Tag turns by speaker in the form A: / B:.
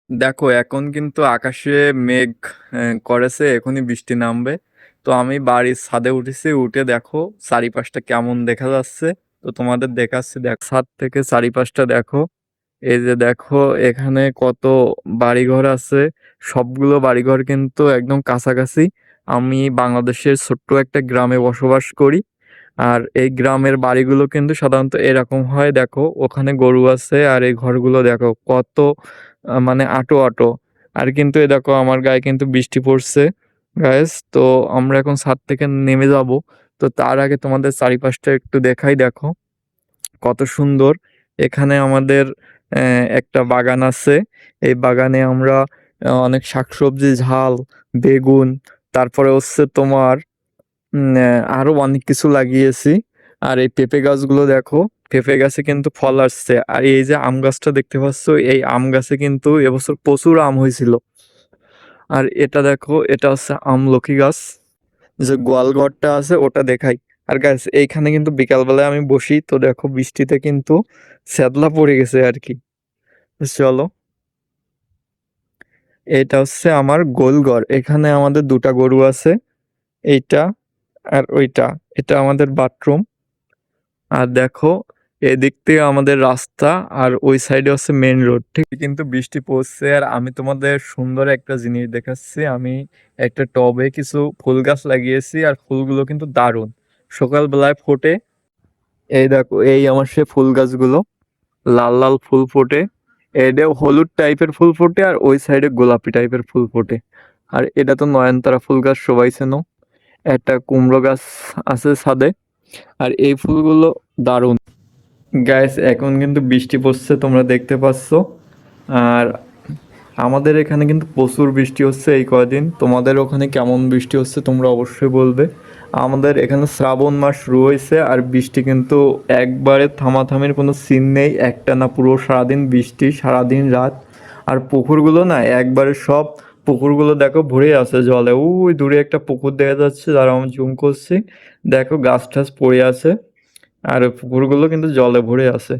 A: দেখো এখন কিন্তু আকাশে মেঘ করেছে, এখনই বৃষ্টি নামবে। তো আমি বাড়ির ছাদে উঠেছি, উঠে দেখো চারিপাশটা কেমন দেখা যাচ্ছে। তো তোমাদের দেখাচ্ছি, দেখ ছাদ থেকে চারিপাশটা দেখো। এই যে দেখো এখানে কত বাড়িঘর আছে। সবগুলো বাড়িঘর কিন্তু একদম কাছাকাছি। আমি বাংলাদেশের ছোট্ট একটা গ্রামে বসবাস করি। আর এই গ্রামের বাড়িগুলো কিন্তু সাধারণত এরকম হয়। দেখো ওখানে গরু আছে, আর এই ঘরগুলো দেখো কত মানে আটো আটো। আর কিন্তু এই দেখো আমার গায়ে কিন্তু বৃষ্টি পড়ছে গায়েস। তো আমরা এখন ছাদ থেকে নেমে যাব। তো তার আগে তোমাদের চারিপাশটা একটু দেখাই, দেখো কত সুন্দর। এখানে আমাদের একটা বাগান আছে। এই বাগানে আমরা অনেক শাকসবজি, ঝাল, বেগুন, তারপরে হচ্ছে তোমার আরো অনেক কিছু লাগিয়েছি। আর এই পেঁপে গাছগুলো দেখো, পেঁপে গাছে কিন্তু ফল আসছে। আর এই যে আম গাছটা দেখতে পাচ্ছ, এই আম গাছে কিন্তু এবছর প্রচুর আম হয়েছিল। আর এটা দেখো, এটা হচ্ছে আমলকি গাছ। যে গোয়াল ঘরটা আছে ওটা দেখাই। আর গাছ এইখানে কিন্তু বিকালবেলায় আমি বসি, তো দেখো বৃষ্টিতে কিন্তু শ্যাদলা পড়ে গেছে আর কি। চলো, এটা হচ্ছে আমার গোলঘর। এখানে আমাদের দুটা গরু আছে, এইটা আর ওইটা। এটা আমাদের বাথরুম। আর দেখো এদিক থেকে আমাদের রাস্তা, আর ওই সাইডে হচ্ছে মেন রোড। ঠিক কিন্তু বৃষ্টি পড়ছে, আর আমি তোমাদের সুন্দর একটা জিনিস দেখাচ্ছি। আমি একটা টবে কিছু ফুল গাছ লাগিয়েছি, আর ফুলগুলো কিন্তু দারুণ, সকালবেলায় ফোটে। এই দেখো এই আমার সে ফুল গাছগুলো, লাল লাল ফুল ফোটে। এটা হলুদ টাইপের ফুল ফোটে, আর ওই সাইডে গোলাপি টাইপের ফুল ফোটে। আর এটা তো নয়নতারা ফুল গাছ, সবাই চেনো। একটা কুমড়ো গাছ আছে ছাদে। আর এই ফুলগুলো দারুণ। গাইস এখন কিন্তু বৃষ্টি পড়ছে, তোমরা দেখতে পাচ্ছ। আর আমাদের এখানে কিন্তু প্রচুর বৃষ্টি হচ্ছে এই কয়দিন। তোমাদের ওখানে কেমন বৃষ্টি হচ্ছে তোমরা অবশ্যই বলবে। আমাদের এখানে শ্রাবণ মাস শুরু হয়েছে, আর বৃষ্টি কিন্তু একবারে থামাথামির কোনো সিন নেই। একটা না, পুরো সারাদিন বৃষ্টি, সারাদিন রাত। আর পুকুরগুলো না একবারে সব, পুকুরগুলো দেখো ভরে আছে জলে। ওই দূরে একটা পুকুর দেখা যাচ্ছে, যারা আমি জুম করছি। দেখো গাছ টাছ পড়ে আছে, আর পুকুরগুলো কিন্তু জলে ভরে আছে।